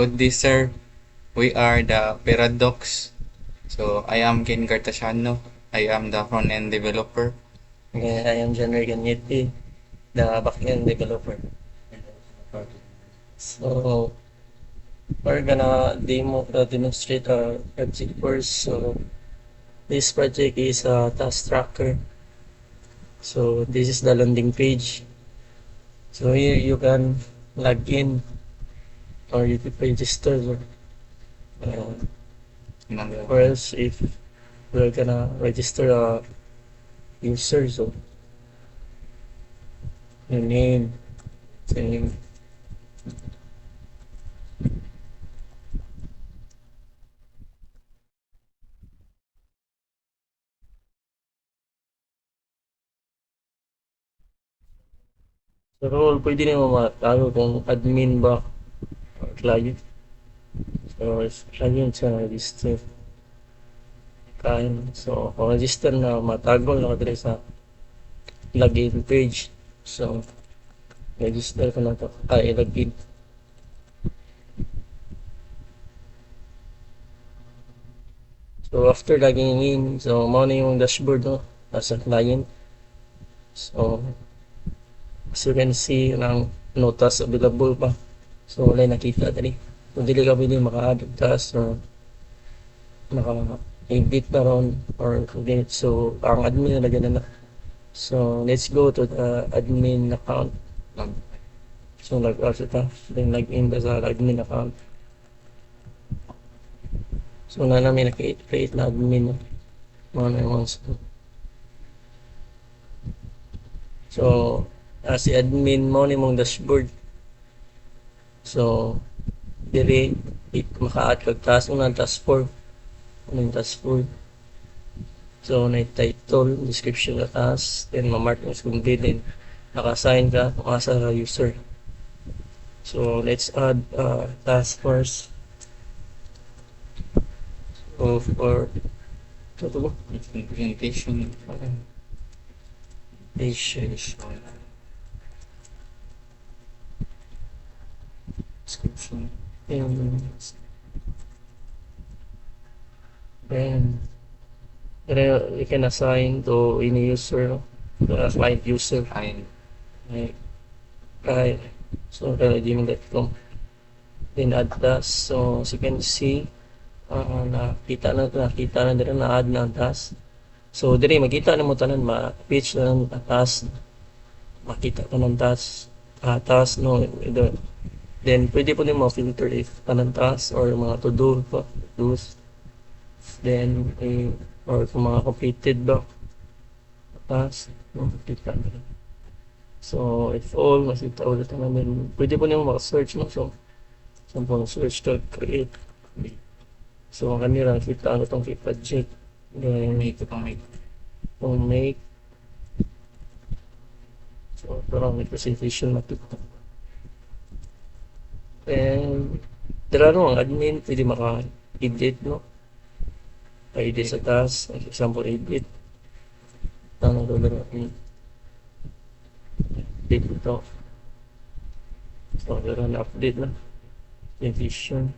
good day, sir. We are the Paradox. So, I am Ken Cartasiano. I am the front-end developer. And I am John Regagnete, the backend developer. So we're gonna demonstrate our project first. So this project is a task tracker. So this is the landing page. So here you can log in or you can register. Uh, or else if we're gonna register a user, so your name. So role, pwede naman matago kung admin ba or client. So if client siya register. So kung register na matagol na kadiri sa login page. So register ko na to. Login. So after logging in, so mao na yung dashboard no as a client. So as you can see ng notas available pa. So wala nakita dali. Kung dili ka pwede maka-add task or maka-edit na ron or edit. So ang admin na lagyan na. So let's go to the admin account. So log-out ito. Then log-in ka sa admin account. So na namin na-create na admin. Mga na yung so si admin mo ni mong dashboard. So diri maka-add kag task una task 4. Ano yung task 4? So na title, description na task, then ma-mark yung complete, then naka-assign ka kung asa sa user. So let's add task first. So for Presentation. Description. Then you can assign to any user, client user. Right. So gmail.com. Then add task. So as you can see, nakita na dito na add na ang task. So diri makita na mo tanan ma-pitch na ng task. Makita ko ng task no then pwede po din ma-filter if tanan task or mga to-do pa do's. Then or kung mga completed ba task no makita na. So if all makita ulit namin pwede po nimo maka-search no. So sample search to create. So kanila kita ano tong project. Then make. So parang may presentation na ito. And ang admin pwede maka-edit no. Pa-edit sa task, example edit. Tanong doon na edit ito. So update na. Edition.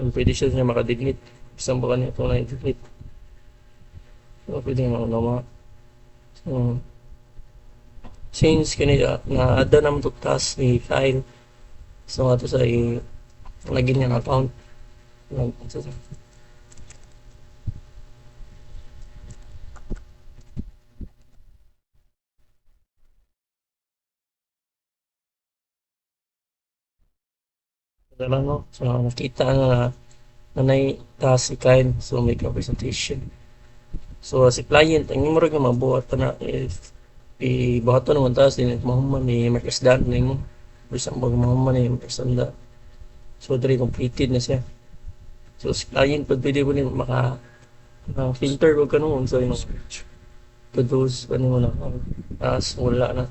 Pwede siya niya maka-delete. Isang baka niya ito na i-delete. So pwede nga naman. So since kanina na-add naman ito task ni file. So ato sa lagin niya ng account. Lang no. So nakita na nanay task si Kyle. So make a presentation. So si client ang imo nga mabuhat na if ibahato naman task din mahuman ni Marcus Dan nimo. Bisang bag mahuman ni Marcus Dan. So diri completed na siya. So si client pwede po din filter ko kanon so yung to those ano mo na task wala na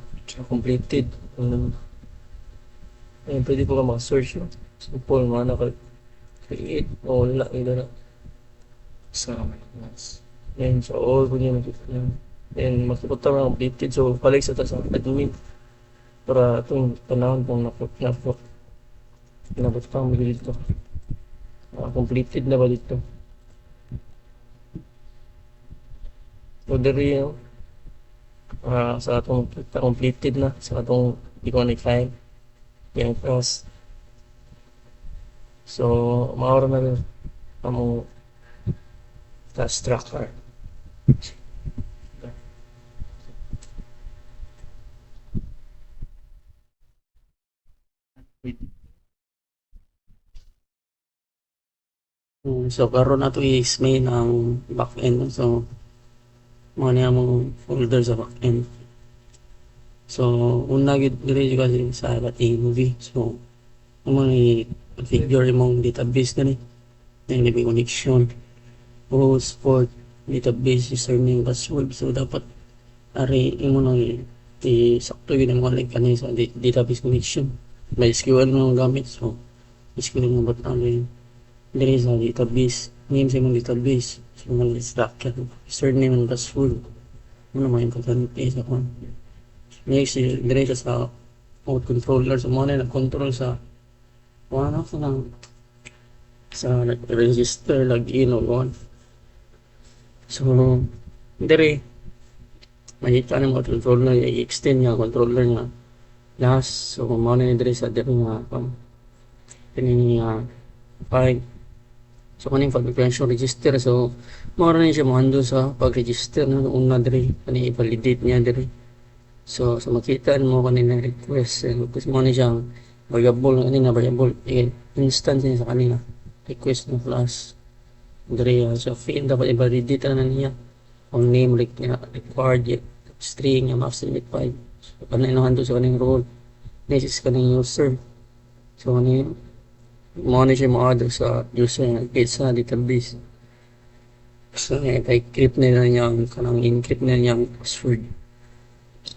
completed. Pwede po ka maka-search no. Simple man create o wala ito na So, and so all po niya nakita niya and magpupunta na completed so balik sa taas admin para itong panahon kung Inabot pa ang dito. Completed na ba dito? So, diri yun. Sa atong completed na. Sa atong iconic file. Yung cross. So, maura na rin ang task tracker. So karon ato is main ang back-end. So mo na among folder sa back-end. So una gid diri kasi sa ating movie. So mo ni configure imong database na ni. Yung may connection. Host, port, database, username, password. So dapat ari imo nang sakto yun ang like kanina sa database connection. May SQL mo gamit. So SQL mo ba't diri sa database, name sa imong database, so mga structure, username and password. Ano naman importante sa kwan. Next, diri sa out controller, so mga na control sa ano sa register, login o on. So, diri, makita na mga controller, i-extend niya controller niya. Last, so mga na diri sa diri nga, file. So kaning pag-prevention register, so mao rin siya mo sa pag-register no una diri kani i-validate niya diri. So makita mo kanina request, request mo ni siyang variable kanina variable instance niya sa kanina request na class diri sa field dapat i-validate na niya ang name required string nga max limit 5. So kanina hando sa kaning role next is kaning user. So mo na siya mo-add sa user nga sa database. So, i-encrypt na niya kanang encrypt na niya ang password.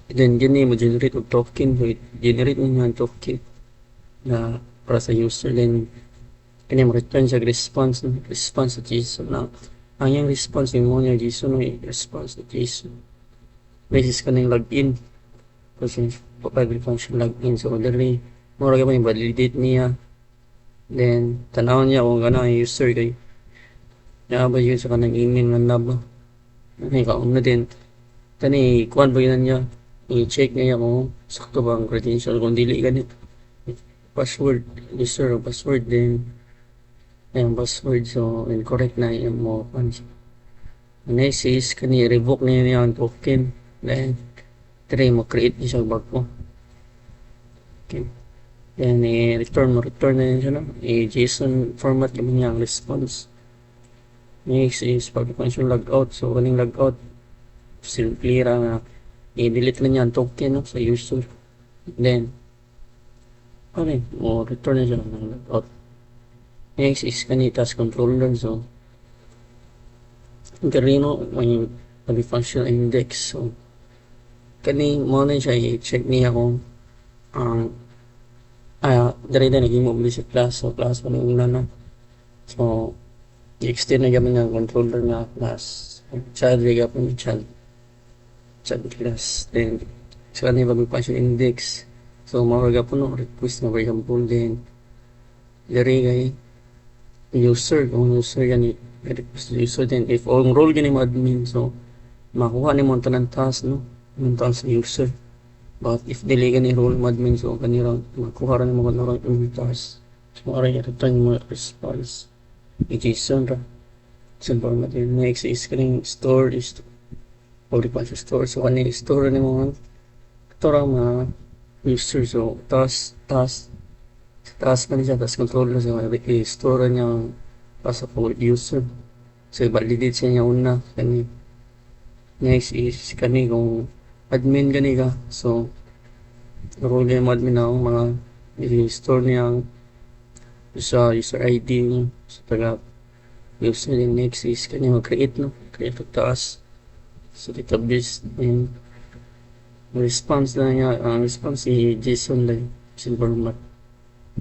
Then, yun mo generate of token. So, generate na niya ang token na para sa user. Then, kanya mo return sa response sa JSON na ang yung response yung mo niya JSON response sa JSON. Basis ka ng login. Kasi, pag function login. So, dali, mo rin yung validate niya. Then, tanaw niya kung gano'n ang user kay ba yun sa kanang email nga na ba. Ano kaon na din. Tani, kuhan ba yun niya. I-check niya kung sakto ba ang credential. Kung dili ganit. Password, user password din. Ayun, password. So, incorrect na yung mo. Next is, kani revoke niya ang token. Then, try mo create niya siya bago. Okay. Then, return na yun siya na. JSON format kami niya ang response. Next is pag-function logout. So, kaning logout, simply na i-delete na niya ang token no, sa user. Then, okay, return na siya ng logout. Next is kani task controller. So, karino, may pag-function index. So, kani mo na siya i-check niya kung dari naging mobile sa class. So, class pa ng una na. So, i-extend na gamit ng controller nga class. Child, riga po ng child class. Then, so, ano yung function index. So, mawag po no, request na for example. Then, dari kay user. Kung user yan, request user. Then, if all role yan yung admin, so, makuha ni mo ng task, no? Yung task sa user. But if dili ka ni role admin, so kanira makuha rin mo kanira yung task. So aray return mo response. JSON ra. So format yun. Next is kaning store is public function store. So kaning store ni mo ito ra mga user. So task pa niya task controller. So i-store niya para for user. So i-validate siya niya una. Kani next is kani kung admin gani ka. So, role niya yung admin na mga i-store niya sa user ID sa taga user. Then next is kanya mag-create no? Create of task sa database. And response na niya, ang response is JSON lang, JSON format.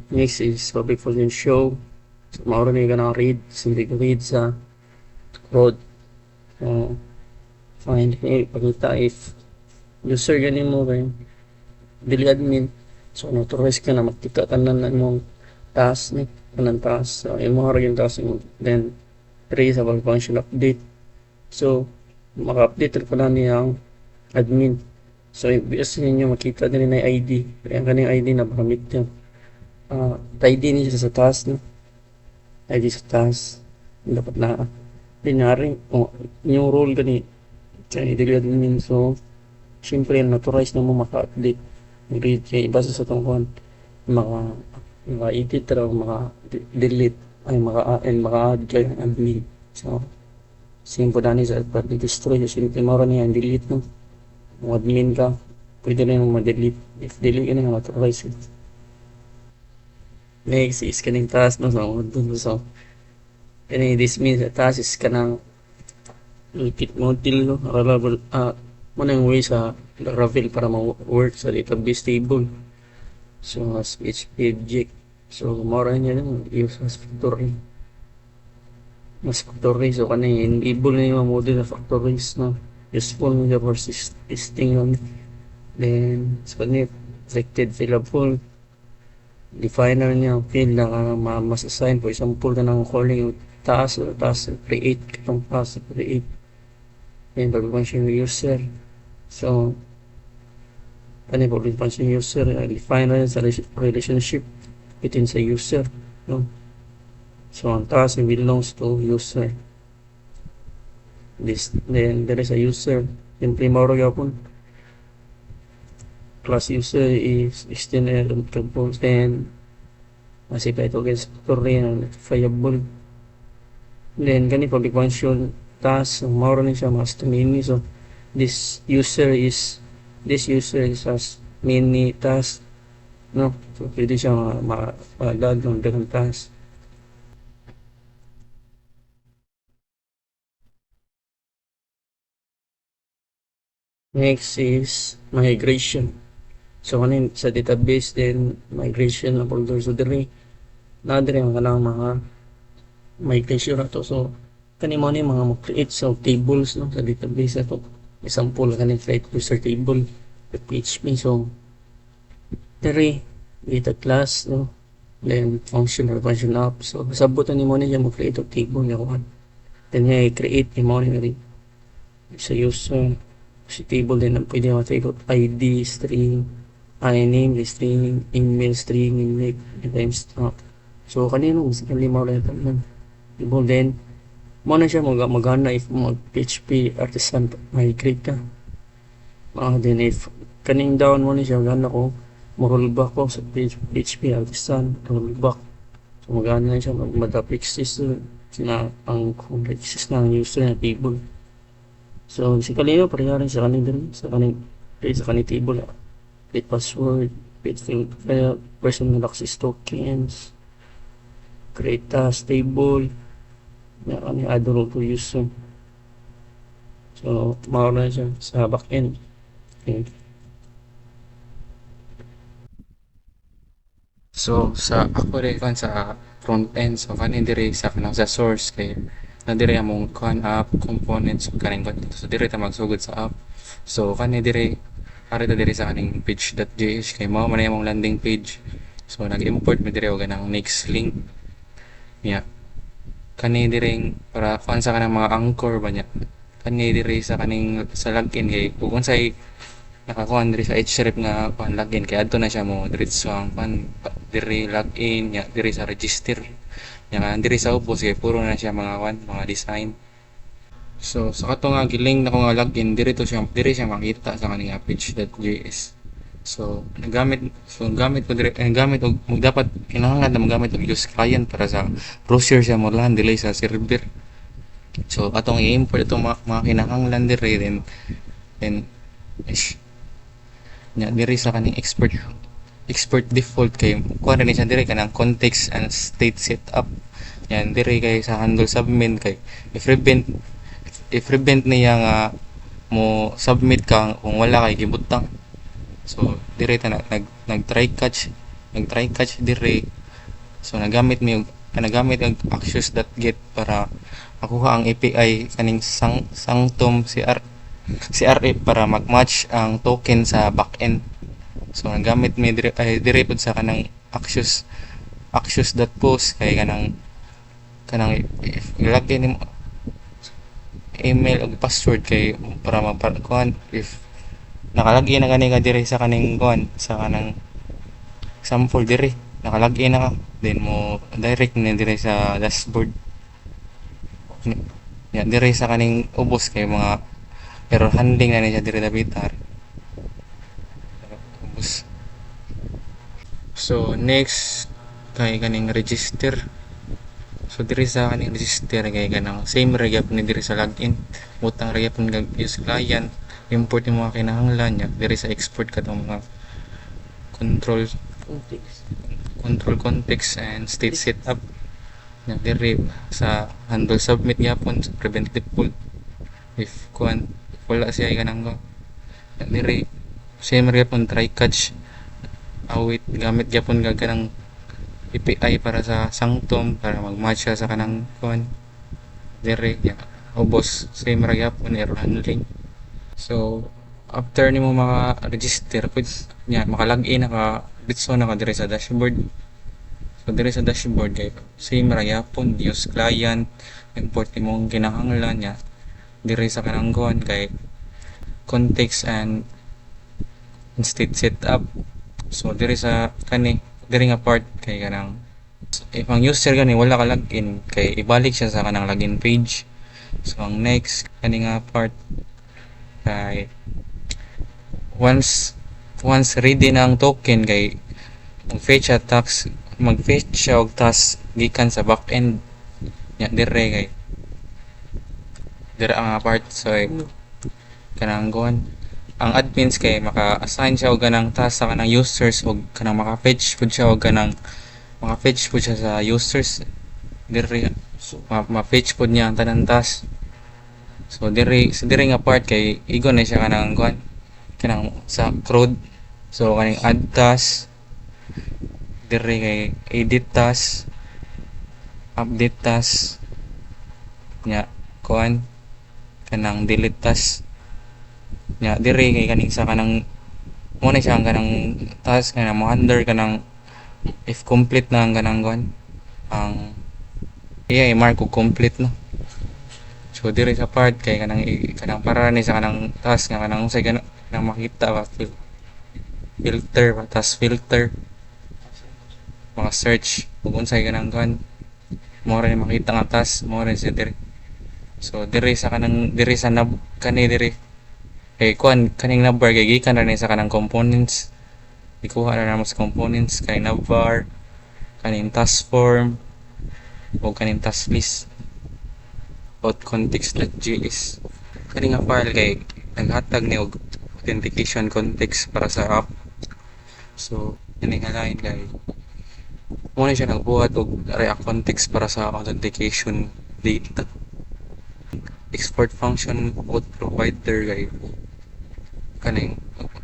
Next is public function show. So, maura na yung read. Simple read sa code. Find, pagkita if user ganin mo kay dili admin, so authorize ka na makita tanan na mong task ni kanang task. So imo ra yung task mo. Then three sa function update. So maka-update ko na niyang admin. So ibig ninyo makita din na ID. Kaya kaning ID na maramit yan. ID niya sa task no. ID sa task. Dapat na dinari yung role gani kaya dili admin. So syempre naturized na mo maka-update. Read kay base sa tungkol mga edit raw delete ay maka-add kay admin. So simple na ni sa pag-destroy simple mo ra niya delete no. Kung admin ka pwede rin mo ma-delete if delete ka na ma-authorize it. Next is kaning task no so kani this means the task is kanang repeat model no available muna yung way sa Laravel para ma-work sa database table. So as PHP object. So mora niya lang use as factory. Mas factory so kanay enable na yung model na factories no. Useful niya for testing on. Then so kanay selected fillable. Definer niya field na mas-assign for example ka ng calling task create katong task create. Then pag-function user. So ano yung pag-function user define na sa relationship between sa user no? So ang task belongs to user. Then there is a user simply moro yapon class user is external compose then masipay ito against factory and notifiable. Then gani public function task moro ni siya master mini. So this user is as mini task no. So pwede siya ma-add ng different task. Next is migration. So kanin sa database then migration na folder so dire na dire ang kanang mga migration ato. So kani mo ni mga mag-create sa tables no sa database ato. Example kanin create user table with PHP. So dire data class no then function or function app. So sabutan ni mo ni mo create og table nga kuan. Then i-create ni mo ni rin sa user si table din ang pwede matay ID string name string email string link timestamp. So kanino mas limaw lang ito man table then mo na siya magana if mag PHP artisan migrate ka. Then if kaning down mo na siya magana ko mo rollback ko sa PHP artisan rollback. So magana na siya mag-fixes na ang fixes na ang user na table. So si kanino pareha rin sa kaning din sa kaning table create password, create field, personal access tokens, create task table, add role to user. So mawala na siya sa backend. Okay. So sa ako rin kan sa front end so kanin dire sa kanang sa source kay na dire among kan app components so kaning content so dire ta magsugod sa app. So kanin dire para ta dire sa kaning page.js kay mao man among landing page. So nag-import mi dire og ganang next link. Yeah. Kani dire para kuan sa kanang mga anchor ba niya. Kani dire sa kaning sa login kay kung unsay nakakuan dire sa href nga kuan login kay adto na siya mo diretso ang kuan dire login nya dire sa register nya dire sa ubos kay puro na siya mga kuan mga design. So sa kato nga giling na ko nga login dire siya makita sa kaning page.js. So gamit ko dire gamit og dapat kinahanglan na magamit og use client para sa browser siya mo lang delay sa server. So atong i-import itong mga kinahanglan dire then nya dire sa kaning expert default kay kuha na ni siya dire kanang context and state setup yan dire kay sa handle submit kay if prevent niya nga mo submit ka kung wala kay gibutang. So dire ta nag try catch dire. So nagamit ang access.get para makuha ang API kaning sanctum CRF para mag-match ang token sa backend. So nagamit mi dire pud sa kanang access axios.post kay kanang if ilagay nimo email ug password kay para magpakuan if nakalagin na gani ka diri sa kaning kuan sa kanang example diri nakalagin na ka then mo direct na diri sa dashboard ya diri sa kaning ubos kay mga error handling na niya diri dapitar ubos. So next kay kaning register. So diri sa kaning register kay kanang same ra gyapon ni diri sa login. Butang ra gyapon kag use client, import yung mga kinahanglan niya diri sa export katong mga control context and state setup. Nya diri sa handle submit gyapon sa preventive fault. If wala siya kanang go. Diri same ra gyapon try catch awit gamit gyapon kag kanang API para sa sanctum para mag-match siya sa kanang dire ya ubos same ra gyapon error handling. So after nimo maka-register pud nya maka-login na ka bitso na ka dire sa dashboard. So dire sa dashboard kay same ra gyapon use client import imong kinahanglan nya dire sa kanang kay context and state setup. So dire sa diri nga part kay kanang if ang user gani wala ka login kay ibalik siya sa kanang login page. So ang next kani nga part kay once ready na ang token kay mag-fetch siya og task gikan sa backend nya dire kay dire ang part. So kanang ang admins kay maka-assign siya og kanang task sa kanang users og kanang maka-fetch pud siya og kanang maka-fetch pud siya sa users diri ma-fetch pud niya ang tanang task. So diri nga part kay igon na siya kanang kanang sa CRUD. So kaning add task diri kay edit task update task nya kanang delete task nya dire kay kaning sa kanang mo na siya ang kanang task nga mo under kanang if complete na ang kanang ang mark og complete no. So dire sa part kay kanang para ni sa kanang task nga kanang unsay kanang makita ba filter ba task filter mga search ug unsay kanang mo ra ni makita nga task mo ra siya dire. So dire sa dire kay kaning navbar kay gikan ra ni sa kanang components ikuha na namo sa components kaning navbar kaning task form o kaning task list o context.js kaning nga file kay naghatag ni og authentication context para sa app. So kaning line kay muna siya nagbuhat og React context para sa authentication data. Export function auth provider kay kaning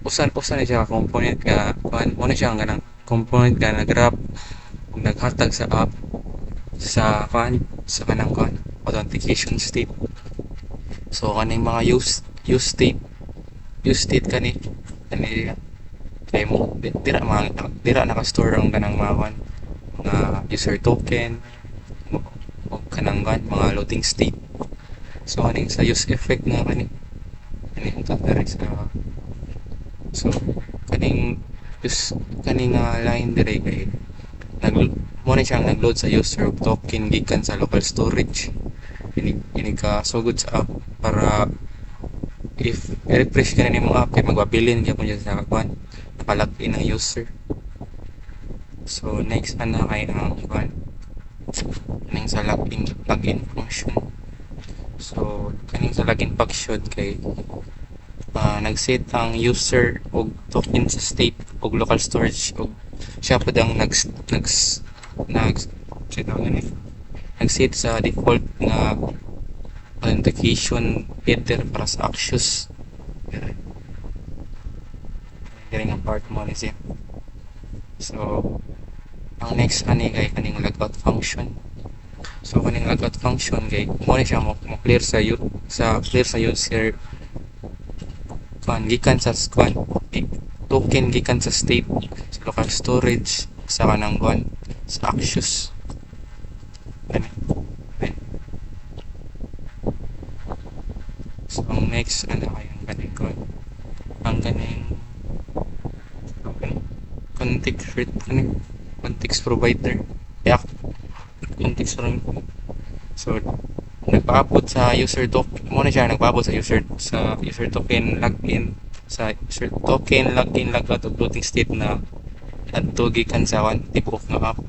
usan na siya component nga mo na siya ang kanang component nga nag-wrap ug naghatag sa app sa kanang authentication state. So kaning mga use state kani kay mo dira naka-store ang kanang mga user token o kanang mga loading state. So kaning sa use effect nga kaning sa so kaning line dire kay mo na siyang nag-load sa user token gikan sa local storage ini ka sugod sa app para if i-refresh ka na nimo app kay magpabilin gyapon siya sa nakalagin ang user. So next ana kay ang kaning sa login function. So kaning sa login function kay nag-set ang user og token sa state og local storage og siya pud ang nag-set sa default na authentication header para sa Axios. Dire nga part mo ni siya. So ang next ani kay kaning logout function. So kaning logout function kay mo ni siya mo clear sa user gikan sa token gikan sa state sa local storage sa kanang sa Axios. Kani. Okay. So, ang next, ano kayang kaning ko? Ang kaning context provider. Yeah, context provider. So, nagpaabot sa user token mo na siya nagpaabot sa user token login sa user token login logout ug floating state na adto gikan sa one tibok nga app.